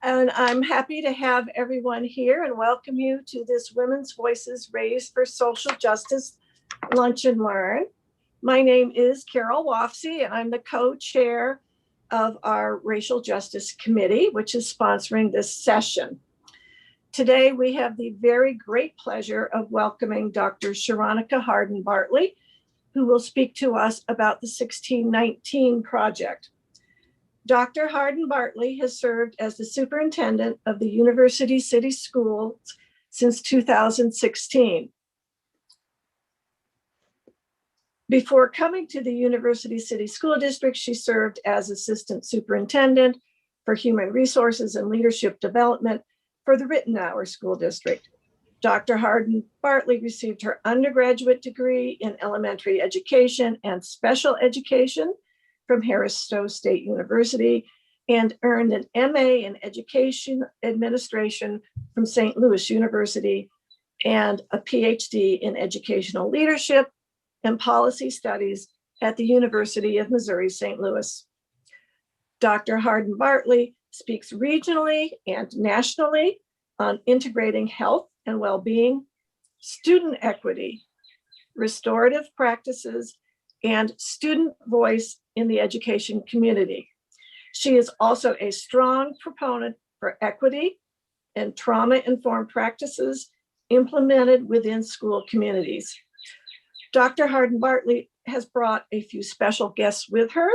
And I'm happy to have everyone here and welcome you to this Women's Voices Raised for Social Justice Lunch and Learn. My name is Carol Wofsy, and I'm the co-chair of our Racial Justice Committee, which is sponsoring this session. Today, we have the very great pleasure of welcoming Dr. Sharonica Hardin-Bartley, who will speak to us about the 1619 project. Dr. Hardin-Bartley has served as the superintendent of the University City Schools since 2016. Before coming to the University City School District, she served as assistant superintendent for human resources and leadership development for the Rittenhour School District. Dr. Hardin-Bartley received her undergraduate degree in elementary education and special education from Harris-Stowe State University and earned an MA in Education Administration from St. Louis University and a PhD in Educational Leadership and Policy Studies at the University of Missouri, St. Louis. Dr. Hardin-Bartley speaks regionally and nationally on integrating health and well-being, student equity, restorative practices, and student voice in the education community. She is also a strong proponent for equity and trauma-informed practices implemented within school communities. Dr. Hardin-Bartley has brought a few special guests with her,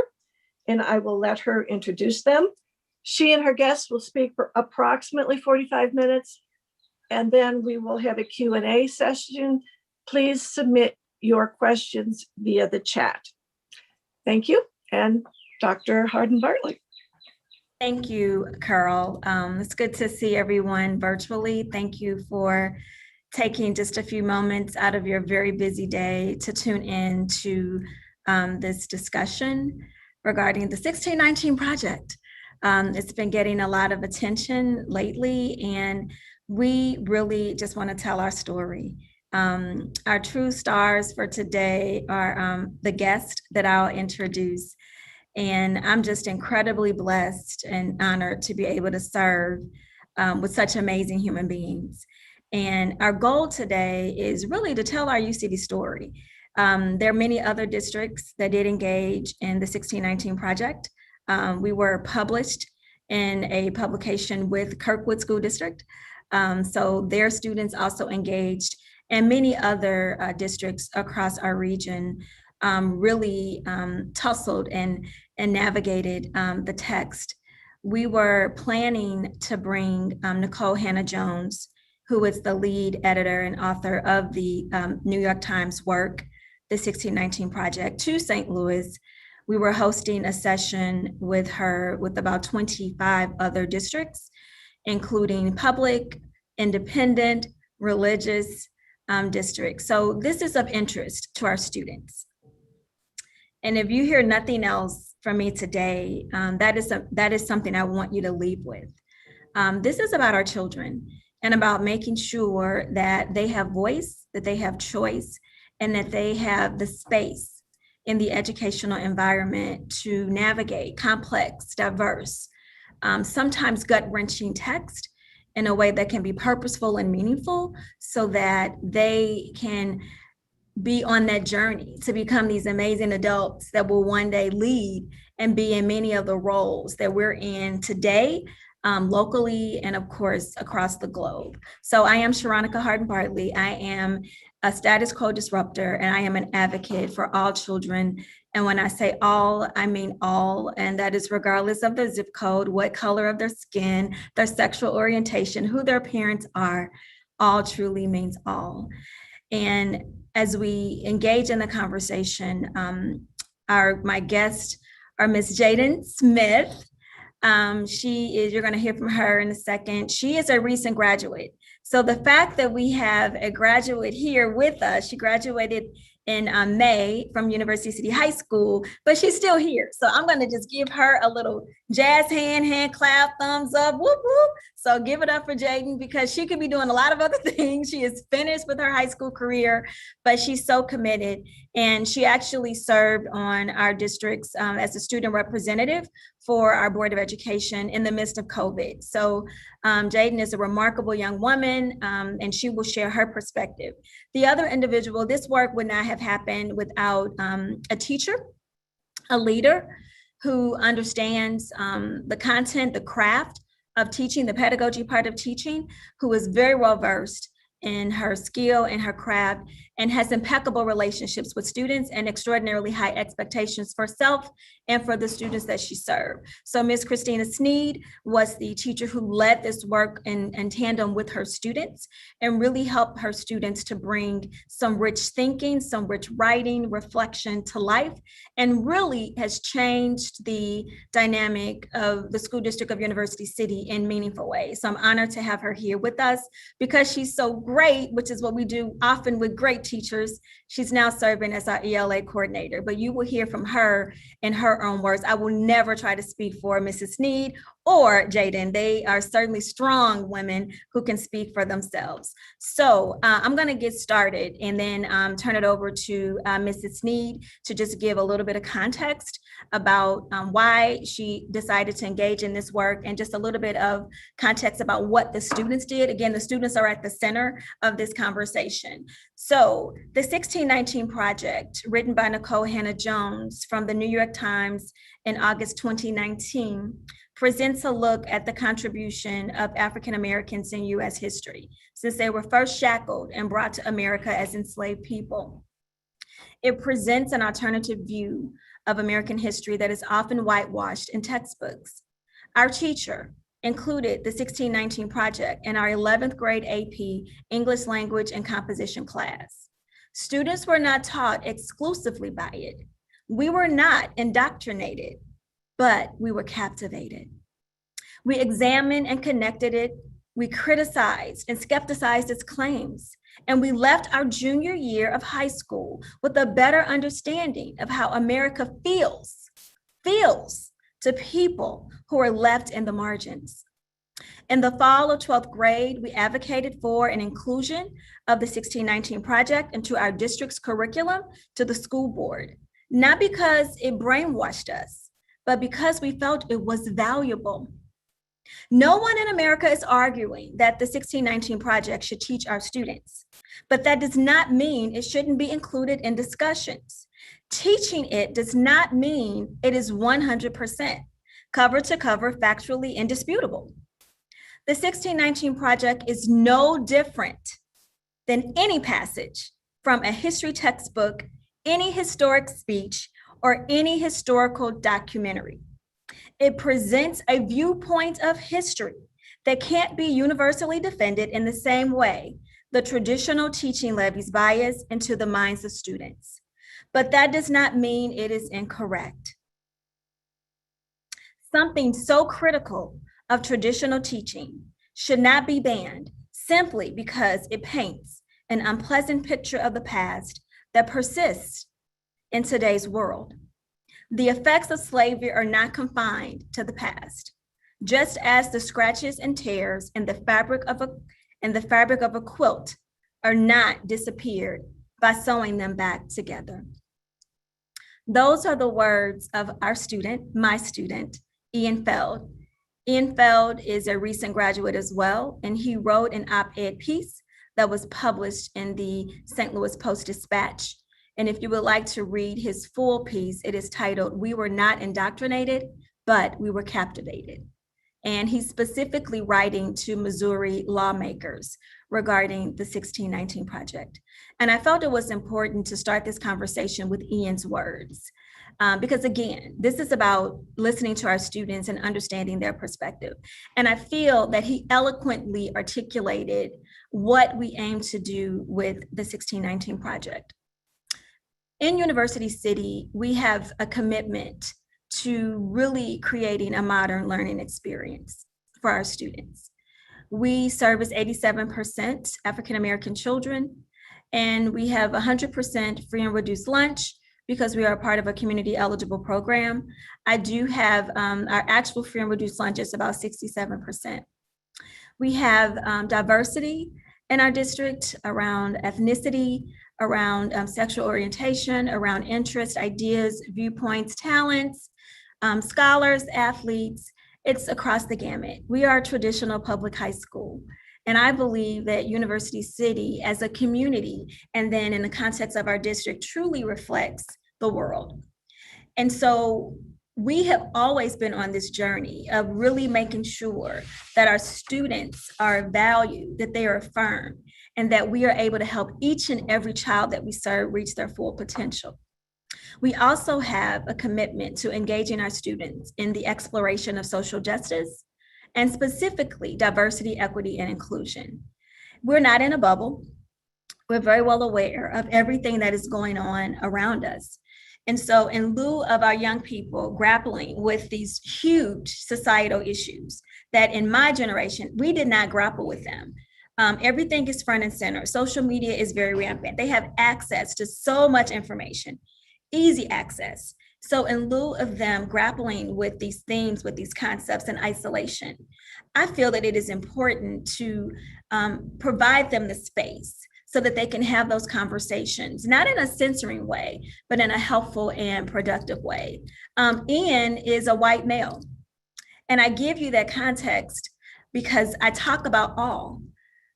and I will let her introduce them. She and her guests will speak for approximately 45 minutes, and then we will have a Q&A session. Please submit your questions via the chat. Thank you, and Dr. Hardin-Bartley. Thank you, Carol. It's good to see everyone virtually. Thank you for taking just a few moments out of your very busy day to tune in to this discussion regarding the 1619 project. It's been getting a lot of attention lately, and we really just want to tell our story. Our true stars for today are the guest that I'll introduce. And I'm just incredibly blessed and honored to be able to serve with such amazing human beings. And our goal today is really to tell our UCD story. There are many other districts that did engage in the 1619 project. We were published in a publication with Kirkwood School District. So their students also engaged, and many other districts across our region really tussled and navigated the text. We were planning to bring Nicole Hannah-Jones, who is the lead editor and author of the New York Times work, the 1619 Project, to St. Louis. We were hosting a session with her with about 25 other districts, including public, independent, religious districts. So this is of interest to our students. And if you hear nothing else from me today, that is something I want you to leave with. This is about our children and about making sure that they have voice, that they have choice, and that they have the space in the educational environment to navigate complex, diverse, sometimes gut-wrenching text in a way that can be purposeful and meaningful so that they can be on that journey to become these amazing adults that will one day lead and be in many of the roles that we're in today, locally, and of course, across the globe. So I am Sharonica Hardin-Bartley. I am a status quo disruptor, and I am an advocate for all children. And when I say all, I mean all, and that is regardless of their zip code, what color of their skin, their sexual orientation, who their parents are. All truly means all. And as we engage in the conversation, my guests are Ms. Jayden Smith. You're going to hear from her in a second. She is a recent graduate. So the fact that we have a graduate here with us, she graduated in May from University City High School, but she's still here. So I'm going to just give her a little jazz hand clap, thumbs up, whoop, whoop, So give it up for Jayden, because she could be doing a lot of other things. She is finished with her high school career, but she's so committed. And she actually served on our districts as a student representative for our Board of Education in the midst of COVID. So Jayden is a remarkable young woman, and she will share her perspective. The other individual, this work would not have happened without a teacher, a leader who understands the content, the craft of teaching, the pedagogy part of teaching, who is very well versed in her skill and her craft, and has impeccable relationships with students and extraordinarily high expectations for self and for the students that she served. So Ms. Christina Snead was the teacher who led this work in tandem with her students and really helped her students to bring some rich thinking, some rich writing, reflection to life, and really has changed the dynamic of the school district of University City in meaningful ways. So I'm honored to have her here with us because she's so great, which is what we do often with great teachers. She's now serving as our ELA coordinator, but you will hear from her in her own words. I will never try to speak for Mrs. Snead or Jayden. They are certainly strong women who can speak for themselves. So I'm going to get started and then turn it over to Mrs. Snead to just give a little bit of context about why she decided to engage in this work, and just a little bit of context about what the students did. Again, the students are at the center of this conversation. So the 1619 Project, written by Nicole Hannah-Jones from the New York Times in August 2019, presents a look at the contribution of African Americans in U.S. history since they were first shackled and brought to America as enslaved people. It presents an alternative view of American history that is often whitewashed in textbooks. Our teacher included the 1619 Project in our 11th grade AP English Language and Composition class. Students were not taught exclusively by it. We were not indoctrinated, but we were captivated. We examined and connected it. We criticized and skepticized its claims. And we left our junior year of high school with a better understanding of how America feels to people who are left in the margins. In the fall of 12th grade, we advocated for an inclusion of the 1619 Project into our district's curriculum to the school board, not because it brainwashed us, but because we felt it was valuable. No one in America is arguing that the 1619 Project should teach our students, but that does not mean it shouldn't be included in discussions. Teaching it does not mean it is 100% cover to cover factually indisputable. The 1619 Project is no different than any passage from a history textbook, any historic speech, or any historical documentary. It presents a viewpoint of history that can't be universally defended in the same way the traditional teaching levies bias into the minds of students. But that does not mean it is incorrect. Something so critical of traditional teaching should not be banned simply because it paints an unpleasant picture of the past that persists in today's world. The effects of slavery are not confined to the past, just as the scratches and tears in the fabric of a quilt are not disappeared by sewing them back together. Those are the words of our student, my student, Ian Feld. Ian Feld is a recent graduate as well, and he wrote an op-ed piece that was published in the St. Louis Post-Dispatch. And if you would like to read his full piece, it is titled, "We Were Not Indoctrinated, But We Were Captivated." And he's specifically writing to Missouri lawmakers regarding the 1619 Project. And I felt it was important to start this conversation with Ian's words. Because again, this is about listening to our students and understanding their perspective. And I feel that he eloquently articulated what we aim to do with the 1619 Project. In University City, we have a commitment to really creating a modern learning experience for our students. We service 87% African-American children, and we have 100% free and reduced lunch because we are part of a community eligible program. I do have our actual free and reduced lunch is about 67%. We have diversity in our district around ethnicity, around sexual orientation, around interest, ideas, viewpoints, talents, scholars, athletes. It's across the gamut. We are a traditional public high school. And I believe that University City as a community, and then in the context of our district, truly reflects the world. And so we have always been on this journey of really making sure that our students are valued, that they are affirmed, and that we are able to help each and every child that we serve reach their full potential. We also have a commitment to engaging our students in the exploration of social justice, and specifically diversity, equity, and inclusion. We're not in a bubble. We're very well aware of everything that is going on around us. And so in lieu of our young people grappling with these huge societal issues that in my generation, we did not grapple with them. Everything is front and center. Social media is very rampant. They have access to so much information, easy access. So in lieu of them grappling with these themes, with these concepts in isolation, I feel that it is important to provide them the space so that they can have those conversations, not in a censoring way, but in a helpful and productive way. Ian is a white male. And I give you that context because I talk about all.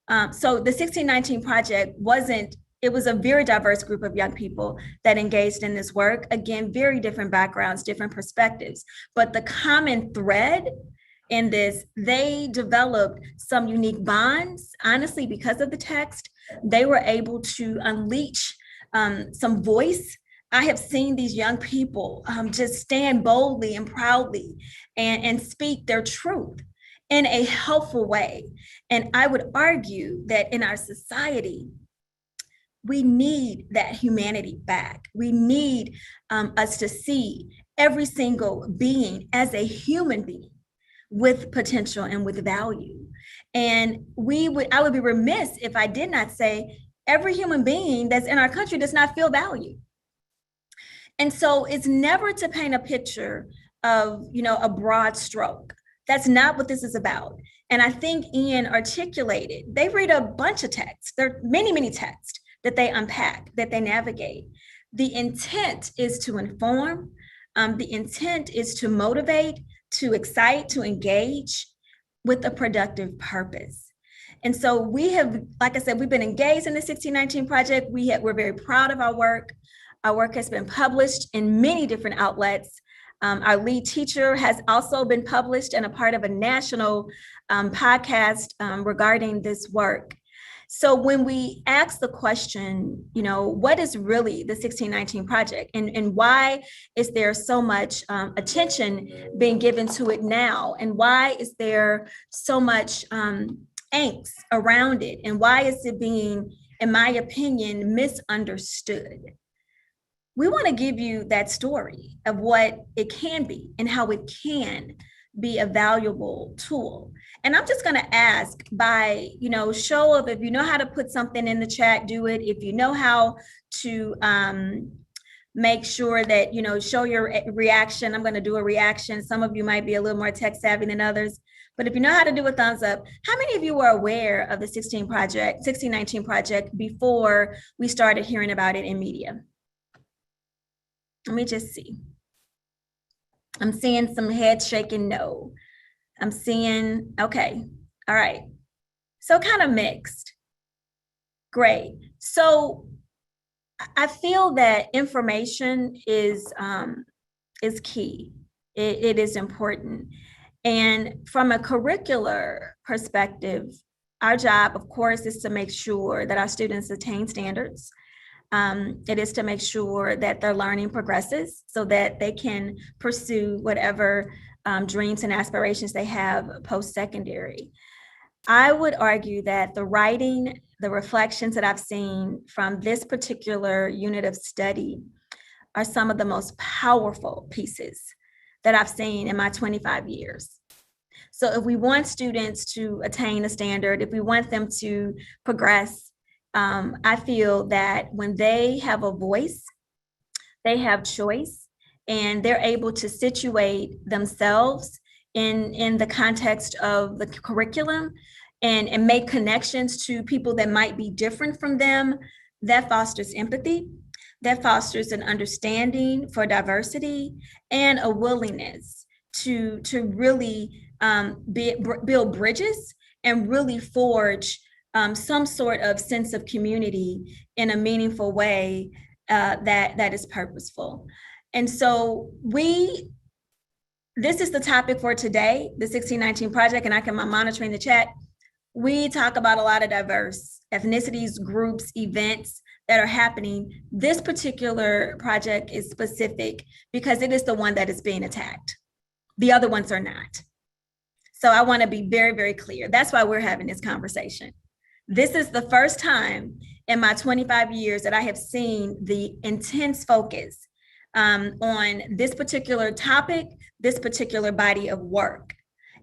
So the 1619 Project it was a very diverse group of young people that engaged in this work. Again, very different backgrounds, different perspectives, but the common thread in this, they developed some unique bonds, honestly, because of the text. They were able to unleash some voice. I have seen these young people just stand boldly and proudly and speak their truth in a helpful way. And I would argue that in our society, we need that humanity back. We need us to see every single being as a human being with potential and with value. And I would be remiss if I did not say every human being that's in our country does not feel value. And so it's never to paint a picture of, a broad stroke. That's not what this is about. And I think Ian articulated, they read a bunch of texts. There are many, many texts that they unpack, that they navigate. The intent is to inform. The intent is to motivate, to excite, to engage with a productive purpose. And so we have, like I said, we've been engaged in the 1619 Project. We're very proud of our work. Our work has been published in many different outlets. Our lead teacher has also been published and a part of a national podcast regarding this work. So when we ask the question, what is really the 1619 Project and why is there so much attention being given to it now? And why is there so much angst around it? And why is it being, in my opinion, misunderstood? We want to give you that story of what it can be and how it can be a valuable tool. And I'm just going to ask by, show of, if you know how to put something in the chat, do it. If you know how to make sure that, show your reaction, I'm going to do a reaction. Some of you might be a little more tech savvy than others, but if you know how to do a thumbs up, how many of you were aware of the 1619 Project before we started hearing about it in media? Let me just see. I'm seeing some head shaking no. I'm seeing, okay, all right. So kind of mixed. Great. So I feel that information is key. It is important. And from a curricular perspective, our job, of course, is to make sure that our students attain standards. It is to make sure that their learning progresses so that they can pursue whatever dreams and aspirations they have post-secondary. I would argue that the writing, the reflections that I've seen from this particular unit of study are some of the most powerful pieces that I've seen in my 25 years. So if we want students to attain a standard, if we want them to progress, I feel that when they have a voice, they have choice, and they're able to situate themselves in the context of the curriculum, and make connections to people that might be different from them, that fosters empathy, that fosters an understanding for diversity and a willingness to really build bridges and really forge some sort of sense of community in a meaningful way that is purposeful. And so this is the topic for today, the 1619 Project, and I'm monitoring the chat. We talk about a lot of diverse ethnicities, groups, events that are happening. This particular project is specific because it is the one that is being attacked. The other ones are not. So I want to be very, very clear. That's why we're having this conversation. This is the first time in my 25 years that I have seen the intense focus on this particular topic, this particular body of work.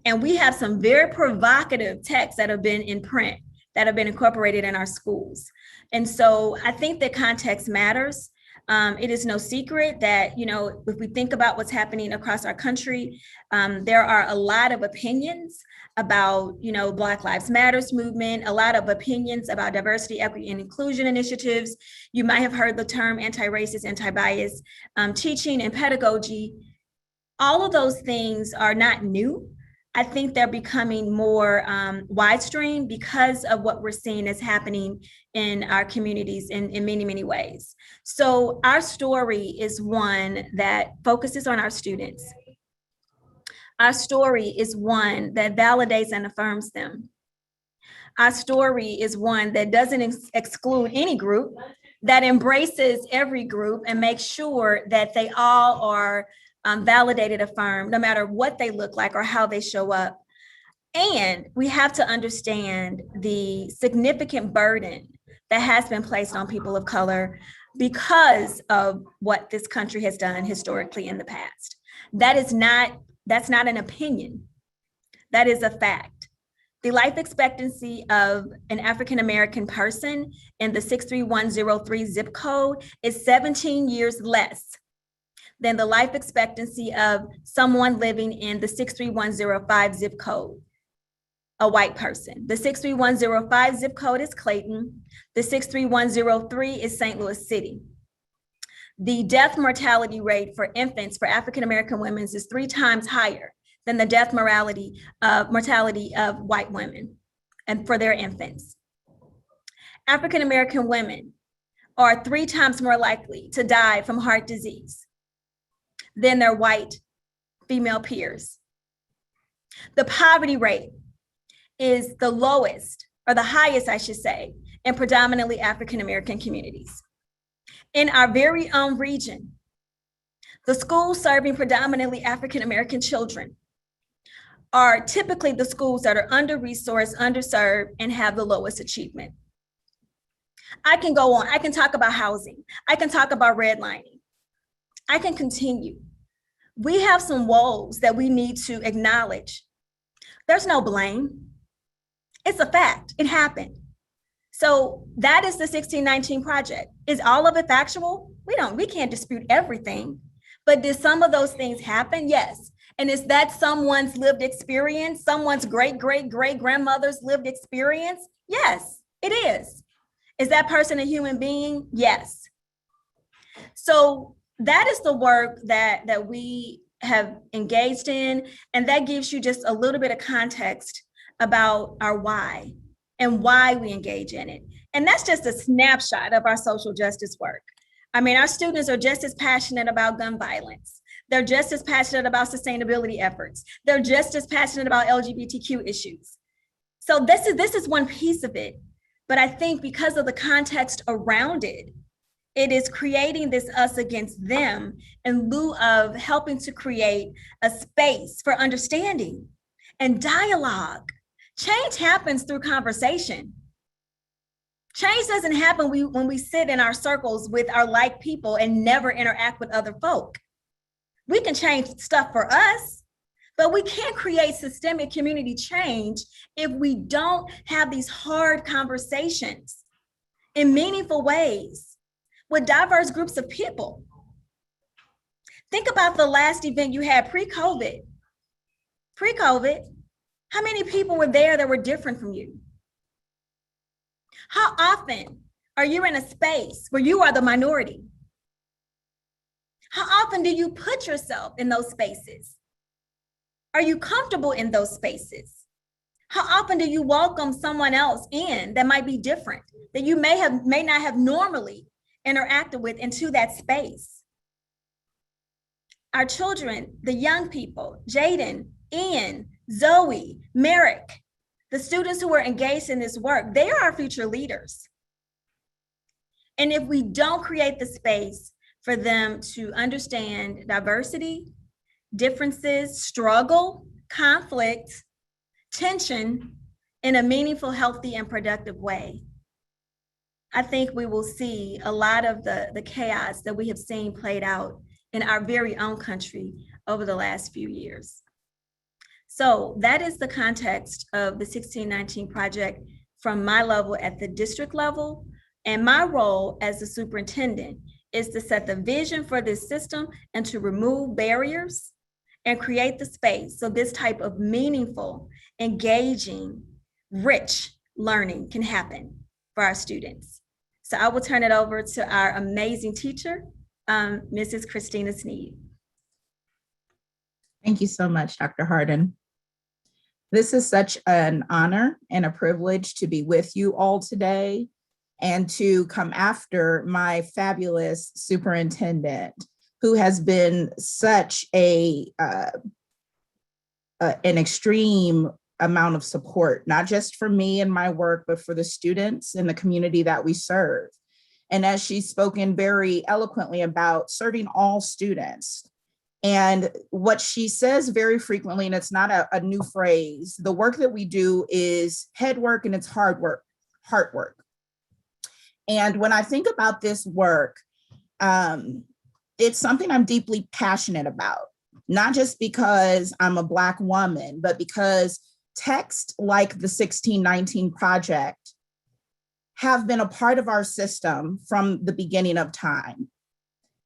And we have some very provocative texts that have been in print, that have been incorporated in our schools. And so I think that context matters. It is no secret that, if we think about what's happening across our country, there are a lot of opinions about, Black Lives Matters movement, a lot of opinions about diversity, equity, and inclusion initiatives. You might have heard the term anti-racist, anti-bias teaching and pedagogy. All of those things are not new. I think they're becoming more widestream because of what we're seeing is happening in our communities in many, many ways. So our story is one that focuses on our students. Our story is one that validates and affirms them. Our story is one that doesn't exclude any group, that embraces every group and makes sure that they all are validated, affirmed, no matter what they look like or how they show up. And we have to understand the significant burden that has been placed on people of color because of what this country has done historically in the past. That's not an opinion. That is a fact. The life expectancy of an African-American person in the 63103 zip code is 17 years less than the life expectancy of someone living in the 63105 zip code, a white person. The 63105 zip code is Clayton. The 63103 is St. Louis City. The death mortality rate for infants for African-American women is 3 times higher than the death mortality of white women and for their infants. African-American women are 3 times more likely to die from heart disease than their white female peers. The poverty rate is the lowest, or the highest, I should say, in predominantly African-American communities. In our very own region, the schools serving predominantly African-American children are typically the schools that are under-resourced, underserved, and have the lowest achievement. I can go on. I can talk about housing. I can talk about redlining. I can continue. We have some woes that we need to acknowledge. There's no blame. It's a fact. It happened. So that is the 1619 Project. Is all of it factual? We can't dispute everything. But did some of those things happen? Yes. And is that someone's lived experience, someone's great-great-great-grandmother's lived experience? Yes, it is. Is that person a human being? Yes. So that is the work that we have engaged in, and that gives you just a little bit of context about our why and why we engage in it. And that's just a snapshot of our social justice work. I mean, our students are just as passionate about gun violence. They're just as passionate about sustainability efforts. They're just as passionate about LGBTQ issues. So this is one piece of it. But I think because of the context around it, it is creating this us against them in lieu of helping to create a space for understanding and dialogue. Change happens through conversation. Change doesn't happen when we sit in our circles with our like people and never interact with other folk. We can change stuff for us, but we can't create systemic community change if we don't have these hard conversations in meaningful ways with diverse groups of people. Think about the last event you had pre-COVID. Pre-COVID, How many people were there that were different from you? How often are you in a space where you are the minority? How often do you put yourself in those spaces? Are you comfortable in those spaces? How often do you welcome someone else in that might be different, that you may not have normally interacted with into that space? Our children, the young people, Jayden, Ian, Zoe, Merrick, the students who are engaged in this work, they are our future leaders. And if we don't create the space for them to understand diversity, differences, struggle, conflict, tension in a meaningful, healthy, and productive way, I think we will see a lot of the chaos that we have seen played out in our very own country over the last few years. So that is the context of the 1619 project from my level at the district level. And my role as the superintendent is to set the vision for this system and to remove barriers and create the space so this type of meaningful, engaging, rich learning can happen for our students. So I will turn it over to our amazing teacher, Mrs. Christina Snead. Thank you so much, Dr. Hardin. This is such an honor and a privilege to be with you all today and to come after my fabulous superintendent, who has been such an extreme amount of support, not just for me and my work, but for the students in the community that we serve. And as she's spoken very eloquently about serving all students. And what she says very frequently, and it's not a new phrase, the work that we do is head work and it's hard work, heart work. And when I think about this work, it's something I'm deeply passionate about, not just because I'm a Black woman, but because texts like the 1619 Project have been a part of our system from the beginning of time.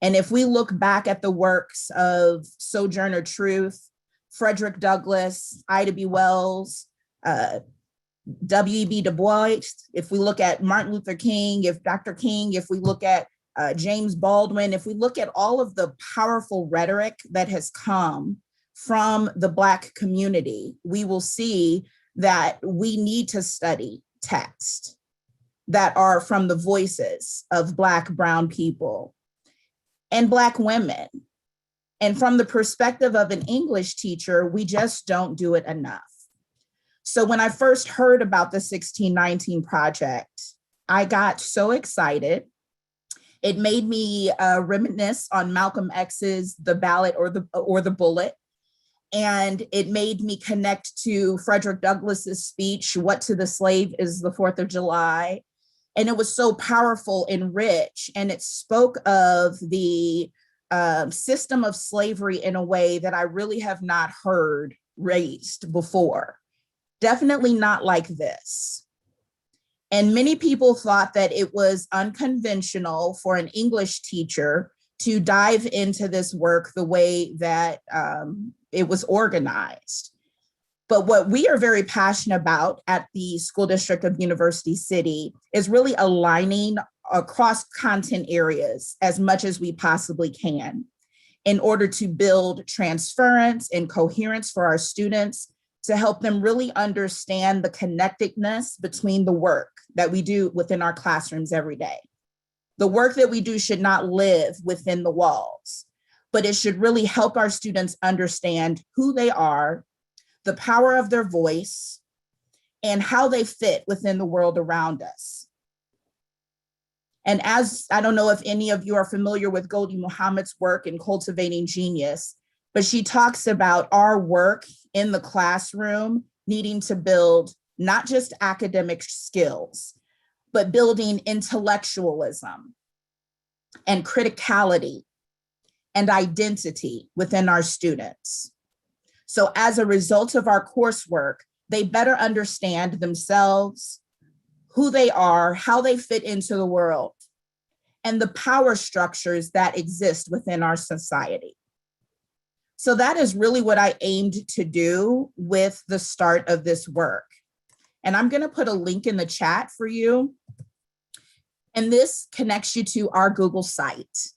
And if we look back at the works of Sojourner Truth, Frederick Douglass, Ida B. Wells, W.E.B. Du Bois, if we look at Martin Luther King, if Dr. King, if we look at James Baldwin, if we look at all of the powerful rhetoric that has come from the Black community, we will see that we need to study text that are from the voices of Black, brown people and Black women. And from the perspective of an English teacher, we just don't do it enough. So when I first heard about the 1619 Project, I got so excited. It made me reminisce on Malcolm X's The Ballot or the Bullet. And it made me connect to Frederick Douglass's speech, "What to the slave is the 4th of July." And it was so powerful and rich. And it spoke of the system of slavery in a way that I really have not heard raised before. Definitely not like this. And many people thought that it was unconventional for an English teacher to dive into this work the way that it was organized. But what we are very passionate about at the School District of University City is really aligning across content areas as much as we possibly can in order to build transference and coherence for our students, to help them really understand the connectedness between the work that we do within our classrooms every day. The work that we do should not live within the walls, but it should really help our students understand who they are, the power of their voice, and how they fit within the world around us. And as, I don't know if any of you are familiar with Gholdy Muhammad's work in Cultivating Genius, but she talks about our work in the classroom needing to build not just academic skills, but building intellectualism and criticality and identity within our students. So as a result of our coursework, they better understand themselves, who they are, how they fit into the world, and the power structures that exist within our society. So that is really what I aimed to do with the start of this work. And I'm going to put a link in the chat for you. And this connects you to our Google site.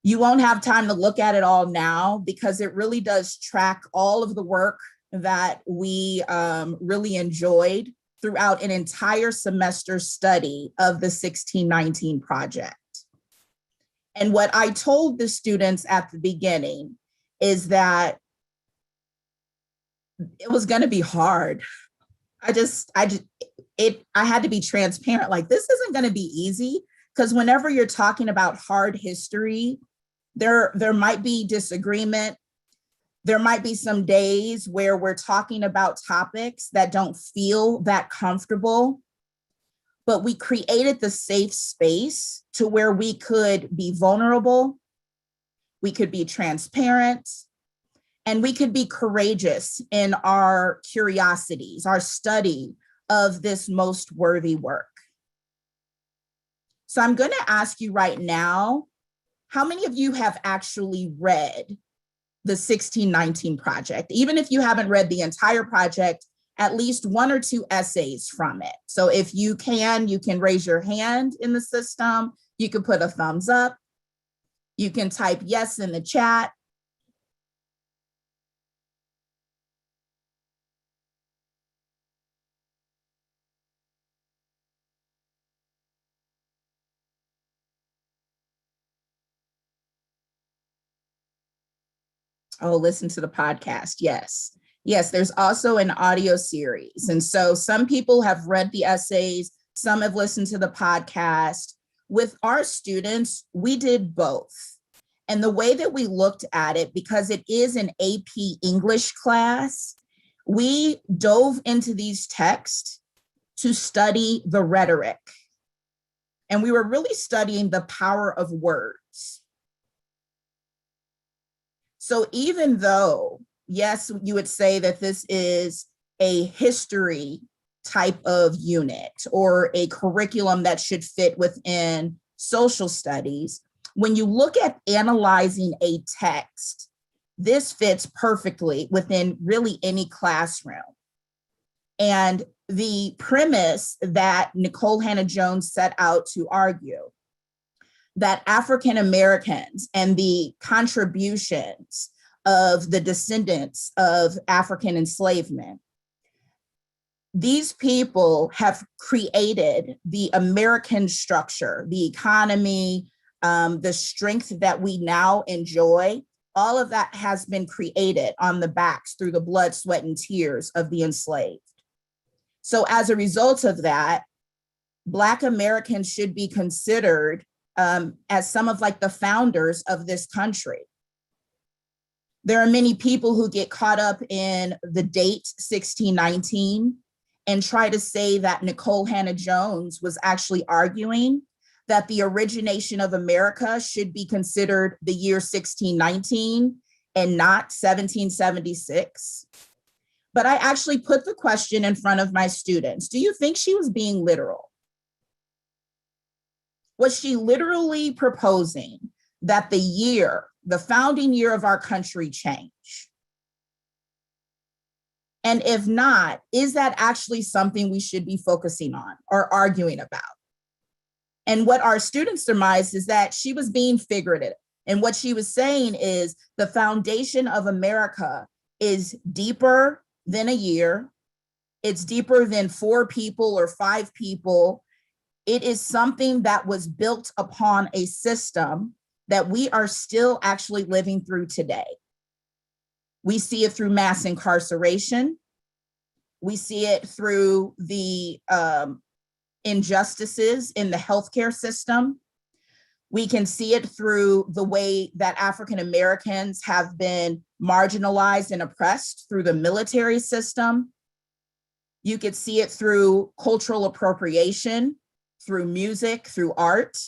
You won't have time to look at it all now because it really does track all of the work that we really enjoyed throughout an entire semester study of the 1619 project. And what I told the students at the beginning is that it was going to be hard. I had to be transparent. Like, this isn't going to be easy, because whenever you're talking about hard history, there might be disagreement. There might be some days where we're talking about topics that don't feel that comfortable, but we created the safe space to where we could be vulnerable, we could be transparent, and we could be courageous in our curiosities, our study of this most worthy work. So I'm going to ask you right now, how many of you have actually read the 1619 project? Even if you haven't read the entire project, at least one or two essays from it. So if you can raise your hand in the system. You can put a thumbs up. You can type yes in the chat. Oh, listen to the podcast. Yes. Yes, there's also an audio series. And so some people have read the essays, some have listened to the podcast. With our students, we did both. And the way that we looked at it, because it is an AP English class, we dove into these texts to study the rhetoric. And we were really studying the power of words. So even though, yes, you would say that this is a history type of unit or a curriculum that should fit within social studies, when you look at analyzing a text, this fits perfectly within really any classroom. And the premise that Nikole Hannah-Jones set out to argue, that African Americans and the contributions of the descendants of African enslavement, these people have created the American structure, the economy, the strength that we now enjoy. All of that has been created on the backs through the blood, sweat, and tears of the enslaved. So as a result of that, Black Americans should be considered as some of like the founders of this country. There are many people who get caught up in the date 1619 and try to say that Nikole Hannah-Jones was actually arguing that the origination of America should be considered the year 1619 and not 1776. But I actually put the question in front of my students. Do you think she was being literal? Was she literally proposing that the founding year of our country change? And if not, is that actually something we should be focusing on or arguing about? And what our students surmised is that she was being figurative. And what she was saying is the foundation of America is deeper than a year. It's deeper than 4 people or 5 people. It is something that was built upon a system that we are still actually living through today. We see it through mass incarceration. We see it through the injustices in the healthcare system. We can see it through the way that African Americans have been marginalized and oppressed through the military system. You could see it through cultural appropriation, through music, through art.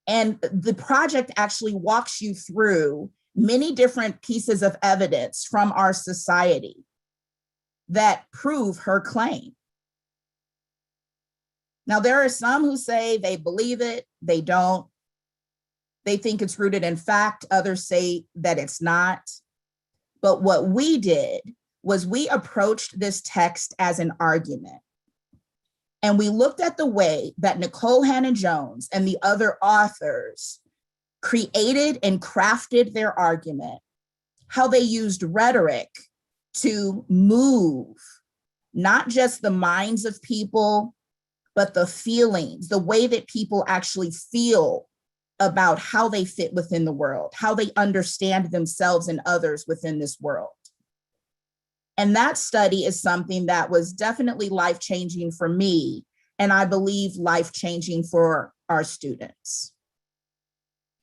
And the project actually walks you through many different pieces of evidence from our society that prove her claim. Now, there are some who say they believe it, they don't. They think it's rooted in fact. Others say that it's not. But what we did was we approached this text as an argument. And we looked at the way that Nicole Hannah-Jones and the other authors created and crafted their argument, how they used rhetoric to move not just the minds of people, but the feelings, the way that people actually feel about how they fit within the world, how they understand themselves and others within this world. And that study is something that was definitely life-changing for me, and I believe life-changing for our students.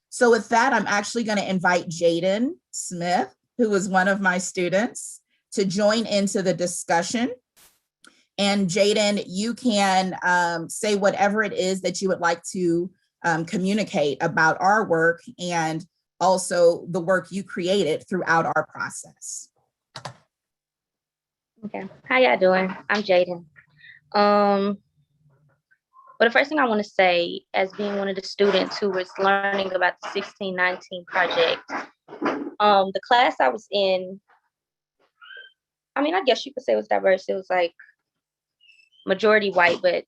So with that, I'm actually going to invite Jayden Smith, who is one of my students, to join into the discussion. And Jayden, you can say whatever it is that you would like to communicate about our work and also the work you created throughout our process. Okay, how y'all doing? I'm Jayden. But the first thing I want to say, as being one of the students who was learning about the 1619 project, the class I was in, I mean, I guess you could say it was diverse. It was like majority white, but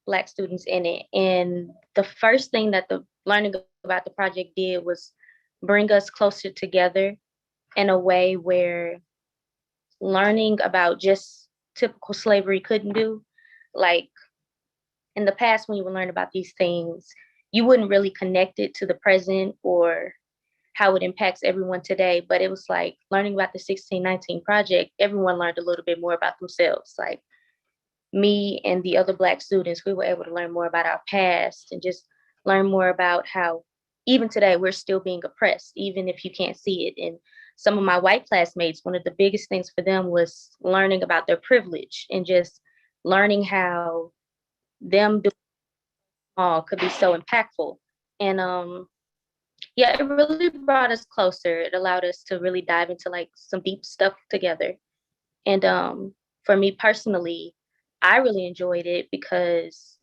Black students in it. And the first thing that the learning about the project did was bring us closer together in a way where learning about just typical slavery couldn't do. Like in the past, when you would learn about these things, you wouldn't really connect it to the present or how it impacts everyone today. But it was like learning about the 1619 project, everyone learned a little bit more about themselves. Like me and the other Black students, we were able to learn more about our past and just learn more about how even today we're still being oppressed, even if you can't see it. And some of my white classmates, one of the biggest things for them was learning about their privilege and just learning how them doing all could be so impactful. And yeah, it really brought us closer. It allowed us to really dive into like some deep stuff together. And for me personally, I really enjoyed it because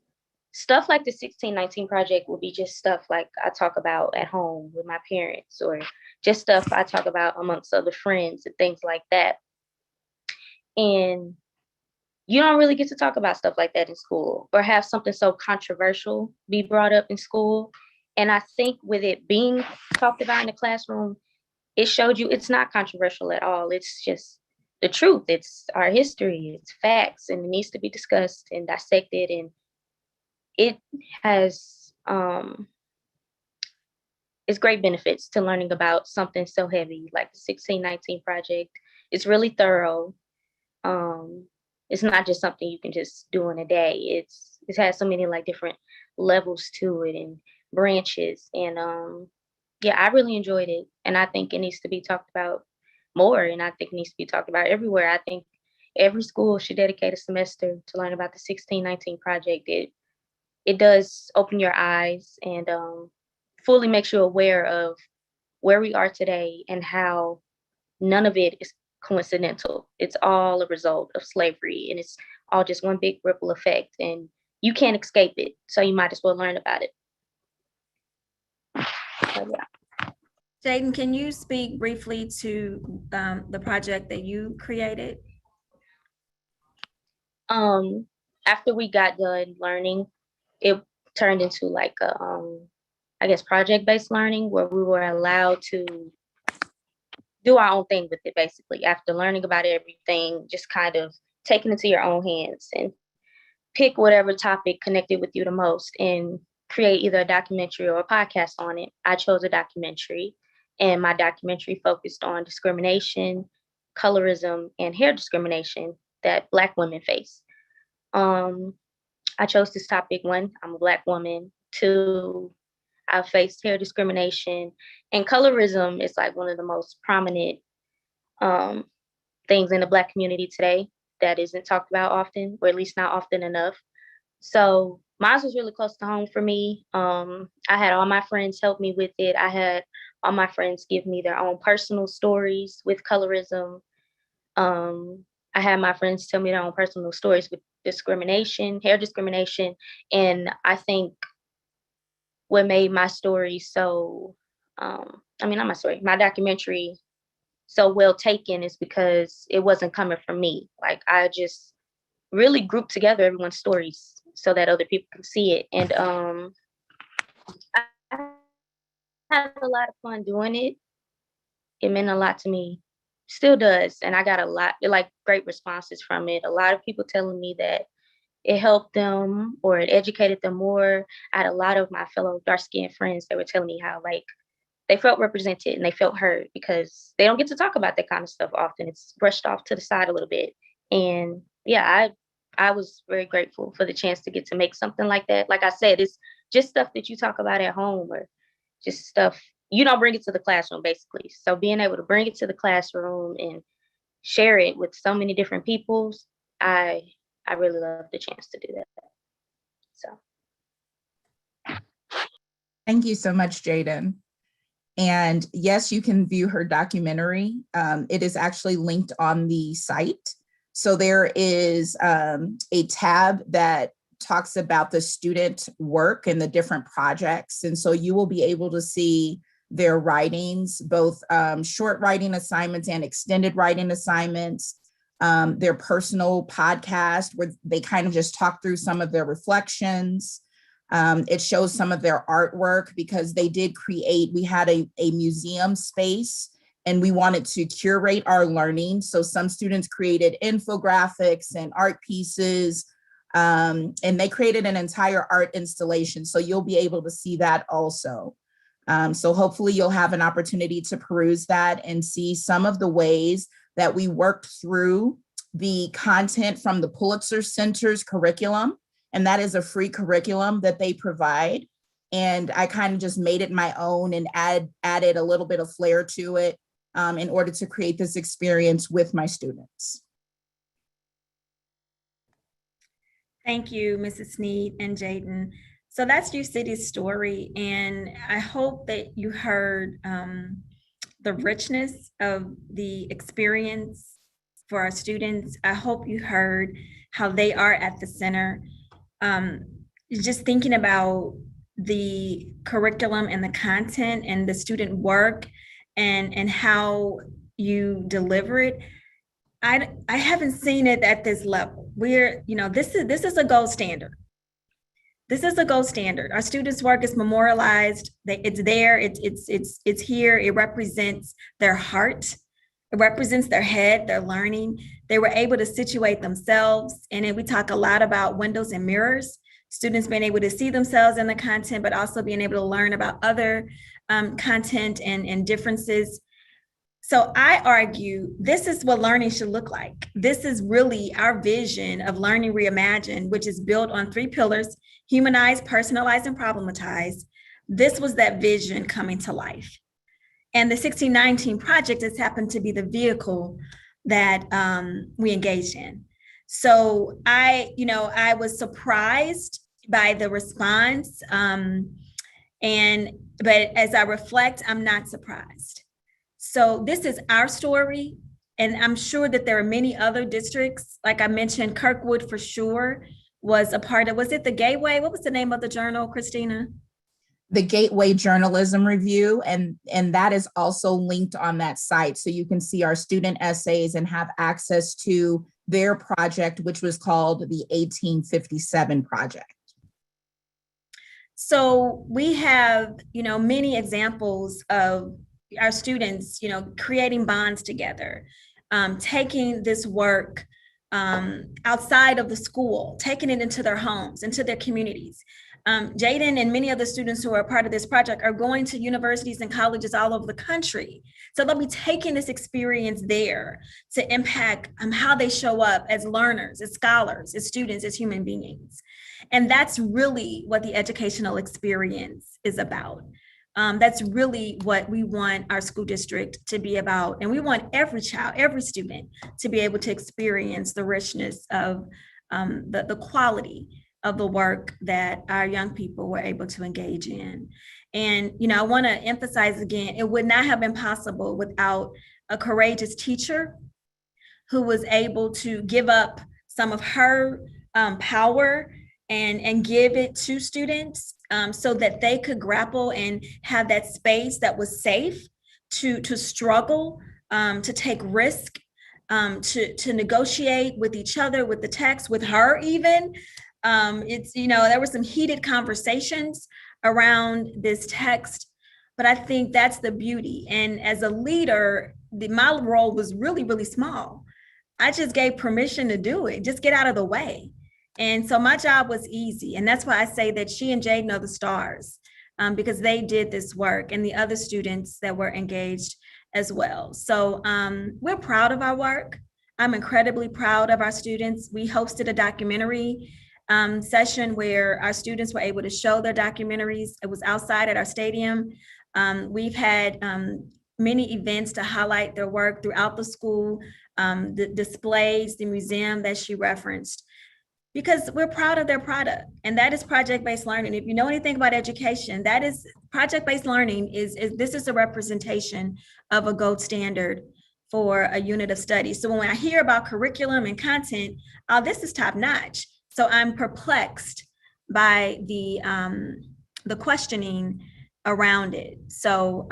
stuff like the 1619 project will be just stuff like I talk about at home with my parents, or just stuff I talk about amongst other friends and things like that. And you don't really get to talk about stuff like that in school or have something so controversial be brought up in school. And I think with it being talked about in the classroom, it showed you it's not controversial at all. It's just the truth. It's our history, it's facts, and it needs to be discussed and dissected. And it has it's great benefits to learning about something so heavy like the 1619 project. It's really thorough. It's not just something you can just do in a day. It has so many like different levels to it and branches. And yeah, I really enjoyed it. And I think it needs to be talked about more. And I think it needs to be talked about everywhere. I think every school should dedicate a semester to learn about the 1619 project. It does open your eyes and fully makes you aware of where we are today and how none of it is coincidental. It's all a result of slavery, and it's all just one big ripple effect, and you can't escape it. So you might as well learn about it. So, yeah. Jayden, can you speak briefly to the project that you created? After we got done learning, it turned into like a, I guess, project-based learning where we were allowed to do our own thing with it, basically. After learning about everything, just kind of taking it to your own hands and pick whatever topic connected with you the most and create either a documentary or a podcast on it. I chose a documentary, and my documentary focused on discrimination, colorism, and hair discrimination that Black women face. I chose this topic: one, I'm a Black woman; two, I've faced hair discrimination, and colorism is like one of the most prominent things in the Black community today that isn't talked about often, or at least not often enough. So mine was really close to home for me. I had all my friends help me with it. I had all my friends give me their own personal stories with colorism. I had my friends tell me their own personal stories with discrimination, hair discrimination. And I think what made my story so, not my story, my documentary so well taken is because it wasn't coming from me. Like, I just really grouped together everyone's stories so that other people can see it. And I had a lot of fun doing it. It meant a lot to me, still does. And I got a lot, like, great responses from it. A lot of people telling me that it helped them or it educated them more. I had a lot of my fellow dark-skinned friends that were telling me how, like, they felt represented and they felt heard, because they don't get to talk about that kind of stuff often. It's brushed off to the side a little bit. And yeah, I was very grateful for the chance to get to make something like that. Like I said, it's just stuff that you talk about at home, or just stuff you don't bring it to the classroom, basically. So being able to bring it to the classroom and share it with so many different people, I really love the chance to do that. So Thank you so much, Jayden. And yes, you can view her documentary. It is actually linked on the site. So there is a tab that talks about the student work and the different projects. And so you will be able to see their writings, both short writing assignments and extended writing assignments, their personal podcast where they kind of just talk through some of their reflections. It shows some of their artwork because they did create, we had a museum space and we wanted to curate our learning. So some students created infographics and art pieces, and they created an entire art installation. So you'll be able to see that also. So hopefully you'll have an opportunity to peruse that and see some of the ways that we worked through the content from the Pulitzer Center's curriculum. And that is a free curriculum that they provide. And I kind of just made it my own and added a little bit of flair to it in order to create this experience with my students. Thank you, Mrs. Snead and Jayden. So that's UCity's story. And I hope that you heard the richness of the experience for our students. I hope you heard how they are at the center. Just thinking about the curriculum and the content and the student work and how you deliver it. I haven't seen it at this level. This is a gold standard. This is a gold standard. Our students' work is memorialized. It's there. It's here. It represents their heart. It represents their head, their learning. They were able to situate themselves. And then we talk a lot about windows and mirrors, students being able to see themselves in the content, but also being able to learn about other content and differences. So I argue this is what learning should look like. This is really our vision of Learning Reimagined, which is built on 3 pillars: humanize, personalize, and problematize. This was that vision coming to life. And the 1619 project has happened to be the vehicle that we engaged in. So I was surprised by the response. But as I reflect, I'm not surprised. So this is our story. And I'm sure that there are many other districts. Like I mentioned, Kirkwood for sure was a part of, was it the Gateway? What was the name of the journal, Christina? The Gateway Journalism Review, and that is also linked on that site. So you can see our student essays and have access to their project, which was called the 1857 Project. So we have, many examples of our students, creating bonds together, taking this work outside of the school, taking it into their homes, into their communities. Jayden and many other students who are part of this project are going to universities and colleges all over the country. So they'll be taking this experience there to impact how they show up as learners, as scholars, as students, as human beings. And that's really what the educational experience is about. That's really what we want our school district to be about. And we want every child, every student to be able to experience the richness of the quality of the work that our young people were able to engage in. And, I want to emphasize again, it would not have been possible without a courageous teacher who was able to give up some of her power and give it to students so that they could grapple and have that space that was safe to struggle, to take risk, to negotiate with each other, with the text, with her even. It's, there were some heated conversations around this text, but I think that's the beauty. And as a leader, my role was really, really small. I just gave permission to do it, just get out of the way. And so my job was easy. And that's why I say that she and Jayden are the stars, because they did this work, and the other students that were engaged as well. So we're proud of our work. I'm incredibly proud of our students. We hosted a documentary session where our students were able to show their documentaries. It was outside at our stadium. We've had many events to highlight their work throughout the school, the displays, the museum that she referenced, because we're proud of their product. And that is project-based learning. If you know anything about education, that is project-based learning this is a representation of a gold standard for a unit of study. So when I hear about curriculum and content, this is top notch. So I'm perplexed by the questioning around it. So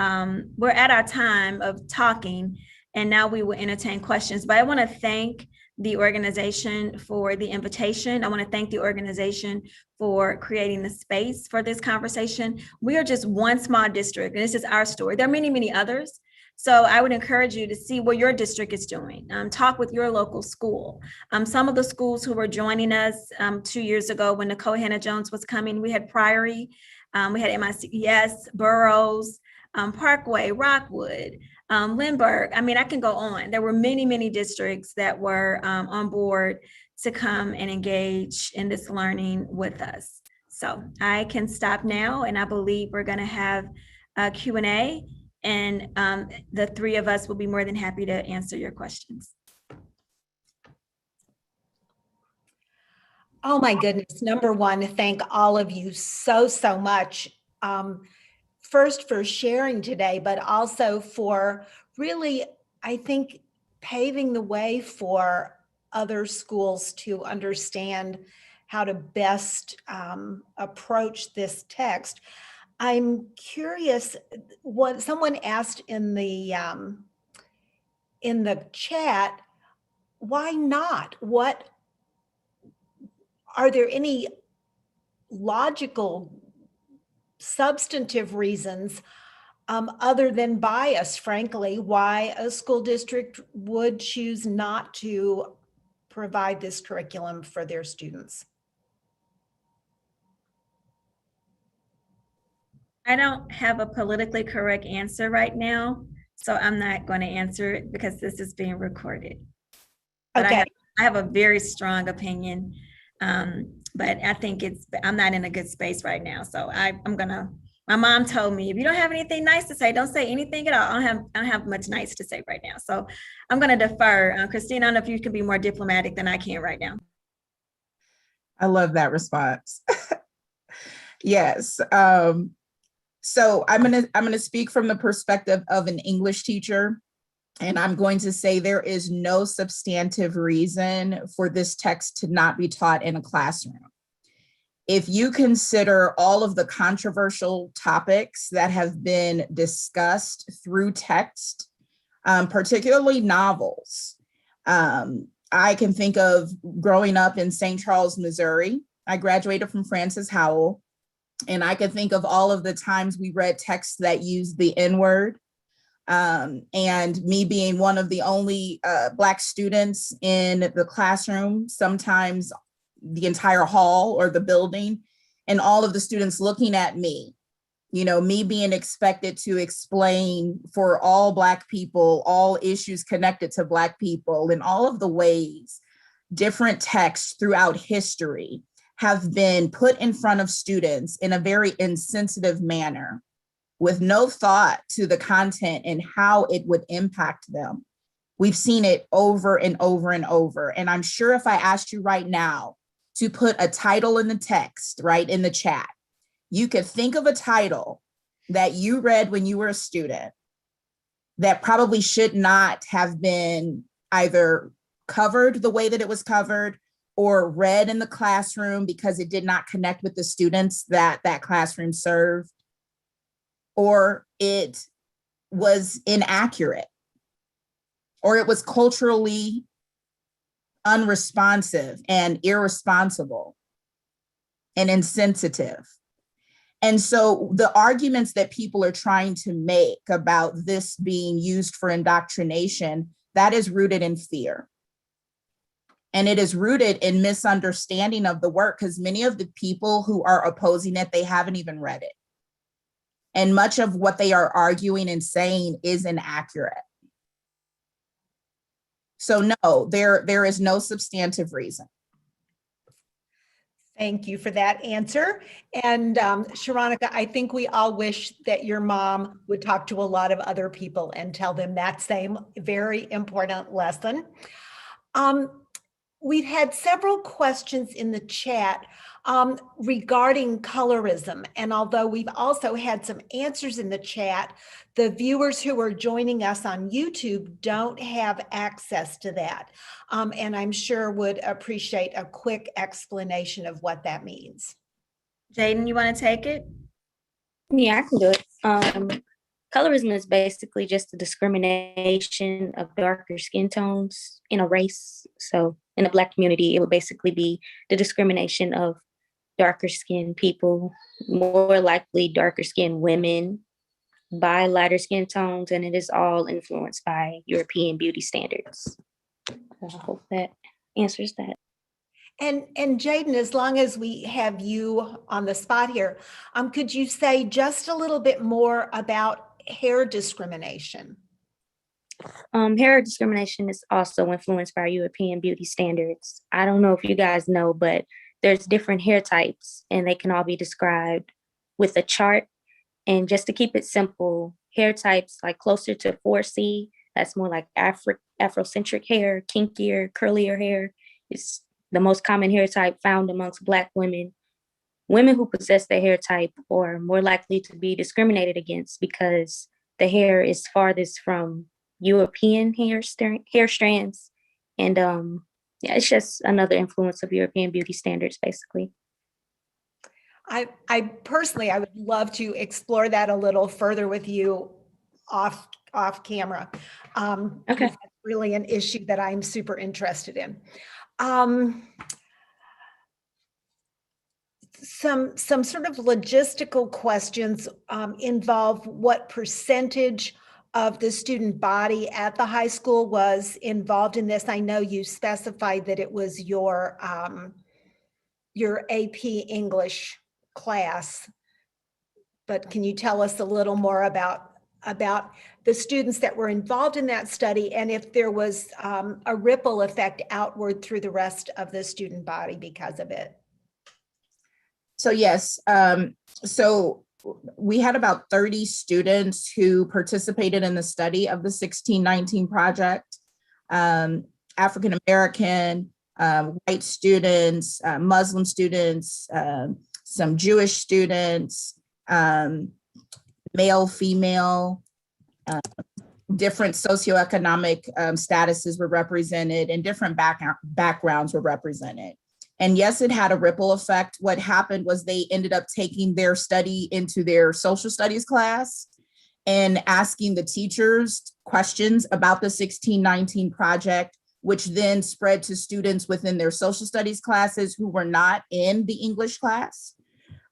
we're at our time of talking, and now we will entertain questions. But I want to thank the organization for the invitation. I want to thank the organization for creating the space for this conversation. We are just one small district, and this is our story. There are many, many others. So I would encourage you to see what your district is doing. Talk with your local school. Some of the schools who were joining us 2 years ago when Nicole Hannah-Jones was coming, we had Priory, we had MICES, Burroughs, Parkway, Rockwood, Lindbergh. I mean, I can go on. There were many, many districts that were on board to come and engage in this learning with us. So I can stop now, and I believe we're going to have a Q&A, and the three of us will be more than happy to answer your questions. Oh my goodness. Number one, thank all of you so much. First for sharing today, but also for really, I think, paving the way for other schools to understand how to best approach this text. I'm curious, what someone asked in the chat, why not? Are there any logical, substantive reasons other than bias, frankly, why a school district would choose not to provide this curriculum for their students? I don't have a politically correct answer right now, so I'm not going to answer it because this is being recorded. But okay. I have a very strong opinion, but I think I'm not in a good space right now. So my mom told me, if you don't have anything nice to say, don't say anything at all. I don't have much nice to say right now. So I'm going to defer. Christina, I don't know if you can be more diplomatic than I can right now. I love that response. Yes. So I'm gonna speak from the perspective of an English teacher, and I'm going to say there is no substantive reason for this text to not be taught in a classroom. If you consider all of the controversial topics that have been discussed through text, particularly novels, I can think of growing up in St. Charles, Missouri. I graduated from Francis Howell. And I can think of all of the times we read texts that used the N-word. And me being one of the only Black students in the classroom, sometimes the entire hall or the building, and all of the students looking at me, me being expected to explain for all Black people, all issues connected to Black people, and all of the ways different texts throughout history have been put in front of students in a very insensitive manner with no thought to the content and how it would impact them. We've seen it over and over and over. And I'm sure if I asked you right now to put a title in the text, right, in the chat, you could think of a title that you read when you were a student that probably should not have been either covered the way that it was covered, or read in the classroom because it did not connect with the students that that classroom served, or it was inaccurate, or it was culturally unresponsive and irresponsible and insensitive. And so the arguments that people are trying to make about this being used for indoctrination, that is rooted in fear. And it is rooted in misunderstanding of the work, because many of the people who are opposing it, they haven't even read it. And much of what they are arguing and saying is inaccurate. So no, there is no substantive reason. Thank you for that answer. And Sharonica, I think we all wish that your mom would talk to a lot of other people and tell them that same very important lesson. We've had several questions in the chat regarding colorism. And although we've also had some answers in the chat, the viewers who are joining us on YouTube don't have access to that. And I'm sure would appreciate a quick explanation of what that means. Jayden, you want to take it? Yeah, I can do it. Colorism is basically just the discrimination of darker skin tones in a race. So in the Black community, it would basically be the discrimination of darker skinned people, more likely darker skinned women, by lighter skin tones, and it is all influenced by European beauty standards. I hope that answers that. And Jayden, as long as we have you on the spot here, could you say just a little bit more about hair discrimination? Hair discrimination is also influenced by European beauty standards. I don't know if you guys know, but there's different hair types and they can all be described with a chart. And just to keep it simple, hair types like closer to 4C, that's more like Afrocentric hair, kinkier, curlier hair is the most common hair type found amongst Black women. Women who possess the hair type are more likely to be discriminated against because the hair is farthest from European hair strands. And yeah, it's just another influence of European beauty standards, basically. I personally, I would love to explore that a little further with you off camera. Okay. That's really an issue that I'm super interested in. Some sort of logistical questions involve what percentage of the student body at the high school was involved in this. I know you specified that it was your AP English class, but can you tell us a little more about the students that were involved in that study and if there was a ripple effect outward through the rest of the student body because of it? So yes, so we had about 30 students who participated in the study of the 1619 project, African American, white students, Muslim students, some Jewish students, male, female, different socioeconomic statuses were represented and different backgrounds were represented. And yes, it had a ripple effect. What happened was they ended up taking their study into their social studies class and asking the teachers questions about the 1619 project, which then spread to students within their social studies classes who were not in the English class.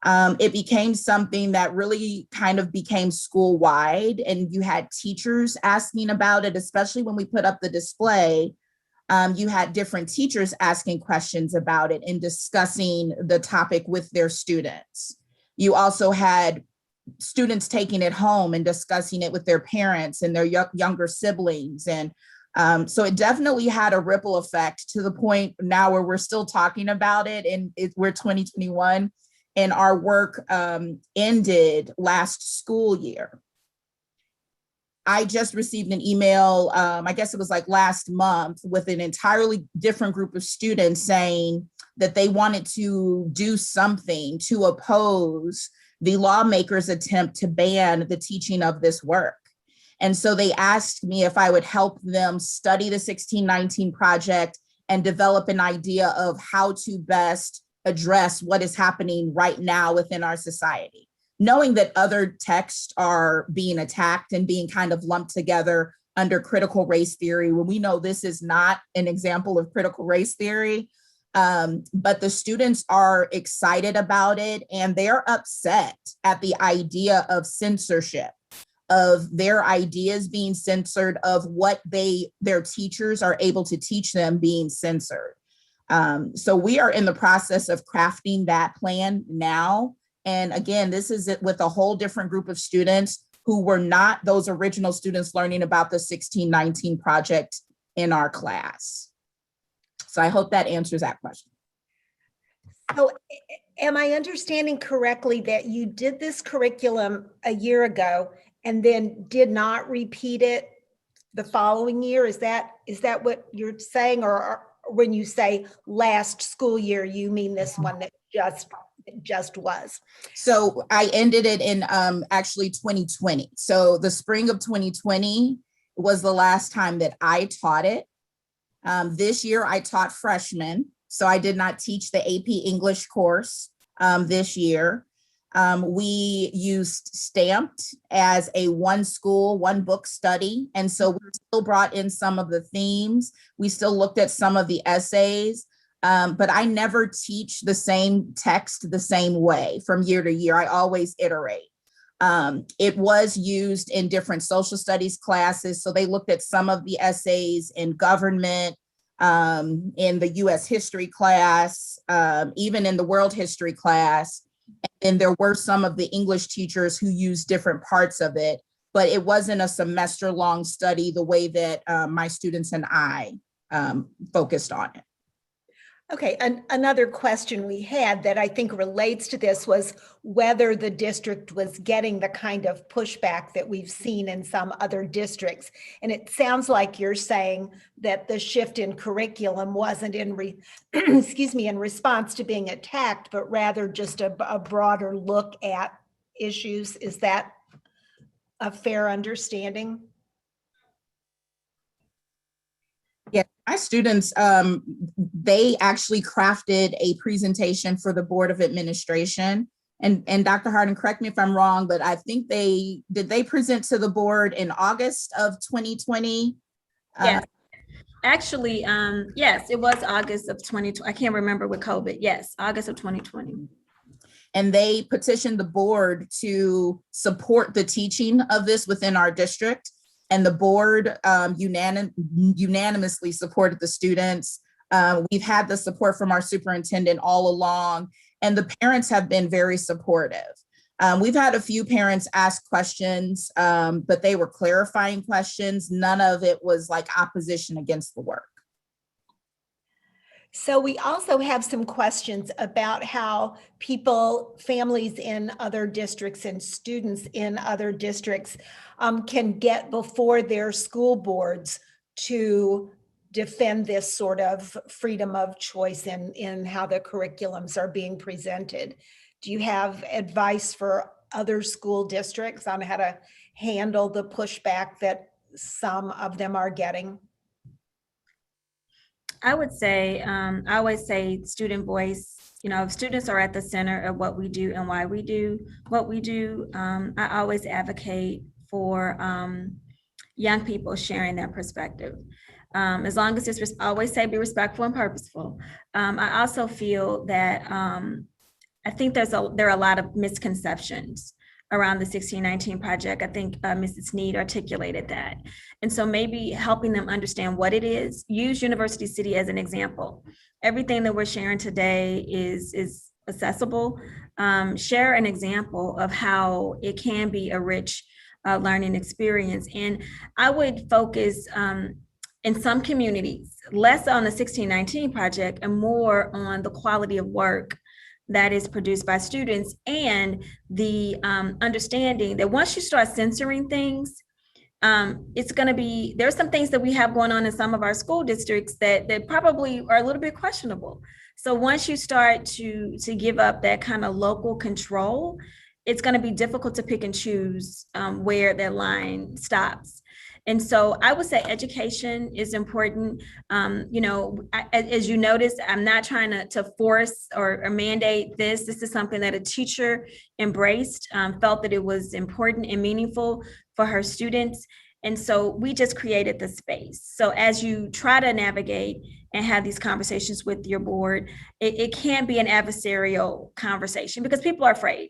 It became something that really kind of became school-wide, and you had teachers asking about it, especially when we put up the display. You had different teachers asking questions about it and discussing the topic with their students. You also had students taking it home and discussing it with their parents and their younger siblings. And so it definitely had a ripple effect to the point now where we're still talking about it, and we're 2021 and our work ended last school year. I just received an email, I guess it was like last month, with an entirely different group of students saying that they wanted to do something to oppose the lawmakers' attempt to ban the teaching of this work. And so they asked me if I would help them study the 1619 project and develop an idea of how to best address what is happening right now within our society. Knowing that other texts are being attacked and being kind of lumped together under critical race theory, when we know this is not an example of critical race theory, but the students are excited about it and they're upset at the idea of censorship, of their ideas being censored, of what their teachers are able to teach them being censored. So we are in the process of crafting that plan now. And again, this is it with a whole different group of students who were not those original students learning about the 1619 project in our class. So I hope that answers that question. So am I understanding correctly that you did this curriculum a year ago and then did not repeat it the following year? Is that what you're saying? Or when you say last school year, you mean this one that just was? So I ended it in actually 2020. So the spring of 2020 was the last time that I taught it. This year I taught freshmen. So I did not teach the AP English course this year. We used Stamped as a one school, one book study. And so we still brought in some of the themes. We still looked at some of the essays, but I never teach the same text the same way from year to year. I always iterate. It was used in different social studies classes. So they looked at some of the essays in government, in the US history class, even in the world history class. And there were some of the English teachers who used different parts of it, but it wasn't a semester long study the way that my students and I focused on it. Okay, another question we had that I think relates to this was whether the district was getting the kind of pushback that we've seen in some other districts. And it sounds like you're saying that the shift in curriculum wasn't in response to being attacked, but rather just a broader look at issues. Is that a fair understanding? Yeah, my students, they actually crafted a presentation for the Board of Administration. And Dr. Hardin, correct me if I'm wrong, but I think did they present to the board in August of 2020? Yes, actually, yes, it was August of 2020. I can't remember with COVID. Yes, August of 2020. And they petitioned the board to support the teaching of this within our district. And the board unanimously supported the students. We've had the support from our superintendent all along, and the parents have been very supportive. We've had a few parents ask questions, but they were clarifying questions. None of it was like opposition against the work. So we also have some questions about how families in other districts and students in other districts can get before their school boards to defend this sort of freedom of choice in how the curriculums are being presented. Do you have advice for other school districts on how to handle the pushback that some of them are getting? I would say, I always say student voice, students are at the center of what we do and why we do what we do. I always advocate for young people sharing their perspective. As long as it's, always say, be respectful and purposeful. I also feel that I think there are a lot of misconceptions around the 1619 project. I think Mrs. Snead articulated that. And so maybe helping them understand what it is, use University City as an example. Everything that we're sharing today is accessible. Share an example of how it can be a rich learning experience. And I would focus in some communities, less on the 1619 project and more on the quality of work that is produced by students, and the understanding that once you start censoring things, it's going to be, there's some things that we have going on in some of our school districts that probably are a little bit questionable. So once you start to give up that kind of local control, it's going to be difficult to pick and choose where that line stops. And so I would say education is important. As you notice, I'm not trying to force or mandate this. This is something that a teacher embraced, felt that it was important and meaningful for her students. And so we just created the space. So as you try to navigate and have these conversations with your board, it can't be an adversarial conversation because people are afraid.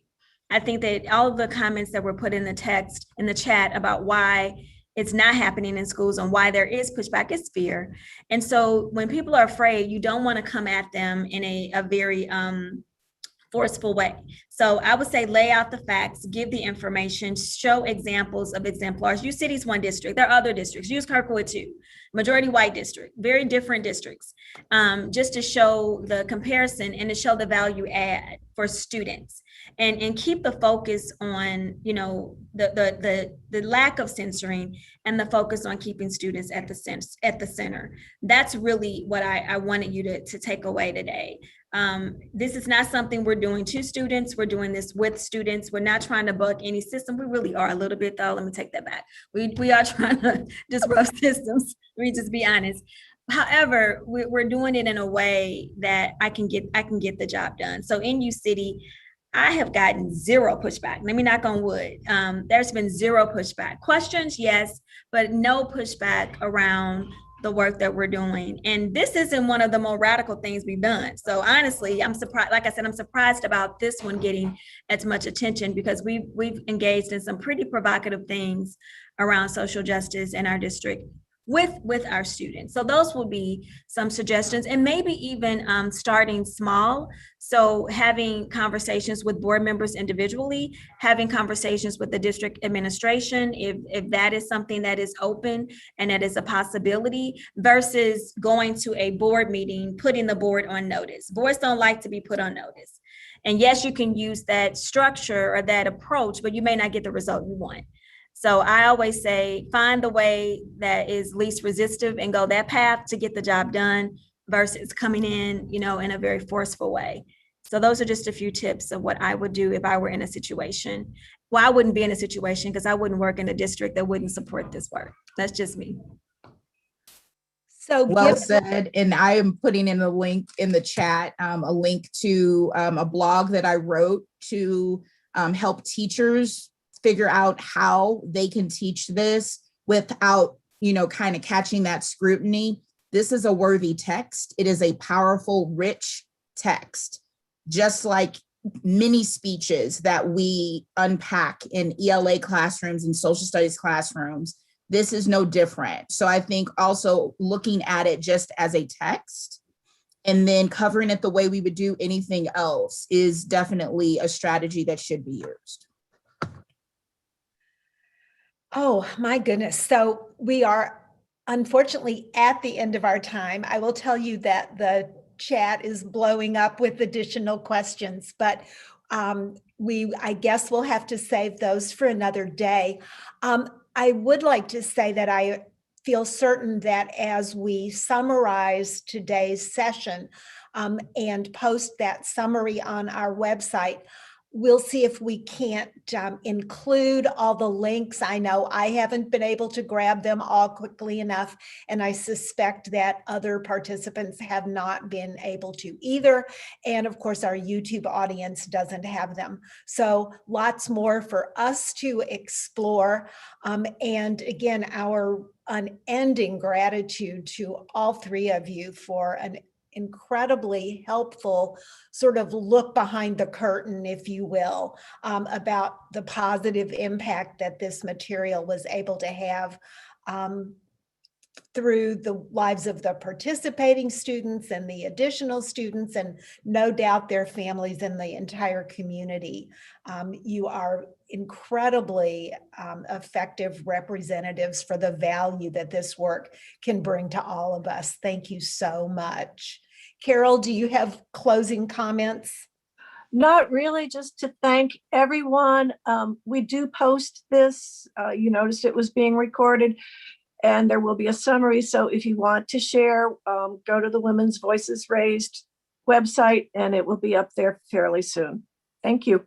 I think that all of the comments that were put in the text, in the chat about why it's not happening in schools and why there is pushback is fear. And so when people are afraid, you don't want to come at them in a very forceful way. So I would say lay out the facts, give the information, show examples of exemplars. Use City's one district. There are other districts. Use Kirkwood too. Majority white district, very different districts, just to show the comparison and to show the value add for students. And keep the focus on, the lack of censoring and the focus on keeping students at the center. That's really what I wanted you to take away today. This is not something we're doing to students. We're doing this with students. We're not trying to bug any system. We really are a little bit, though. Let me take that back. We are trying to disrupt systems. Let me just be honest. However, we're doing it in a way that I can get the job done. So in U City, I have gotten zero pushback. Let me knock on wood. There's been zero pushback. Questions, yes, but no pushback around the work that we're doing. And this isn't one of the more radical things we've done. So honestly, I'm surprised. Like I said, I'm surprised about this one getting as much attention because we've engaged in some pretty provocative things around social justice in our district with our students. So those will be some suggestions, and maybe even starting small. So having conversations with board members individually, having conversations with the district administration, if that is something that is open and that is a possibility, versus going to a board meeting, putting the board on notice. Boards don't like to be put on notice. And yes, you can use that structure or that approach, but you may not get the result you want. So I always say, find the way that is least resistive and go that path to get the job done versus coming in, in a very forceful way. So those are just a few tips of what I would do if I were in a situation. Well, I wouldn't be in a situation because I wouldn't work in a district that wouldn't support this work. That's just me. So well said. And I am putting in a link in the chat, a link to a blog that I wrote to help teachers figure out how they can teach this without, kind of catching that scrutiny. This is a worthy text. It is a powerful, rich text, just like many speeches that we unpack in ELA classrooms and social studies classrooms. This is no different. So I think also looking at it just as a text and then covering it the way we would do anything else is definitely a strategy that should be used. Oh, my goodness. So we are unfortunately at the end of our time. I will tell you that the chat is blowing up with additional questions, but I guess we'll have to save those for another day. I would like to say that I feel certain that as we summarize today's session and post that summary on our website, we'll see if we can't include all the links. I know I haven't been able to grab them all quickly enough, and I suspect that other participants have not been able to either. And of course, our YouTube audience doesn't have them. So lots more for us to explore. And again, our unending gratitude to all three of you for an incredibly helpful sort of look behind the curtain, if you will, about the positive impact that this material was able to have through the lives of the participating students and the additional students, and no doubt their families and the entire community. You are incredibly effective representatives for the value that this work can bring to all of us. Thank you so much. Carol, do you have closing comments? Not really, just to thank everyone. We do post this. You noticed it was being recorded, and there will be a summary. So if you want to share, go to the Women's Voices Raised website, and it will be up there fairly soon. Thank you.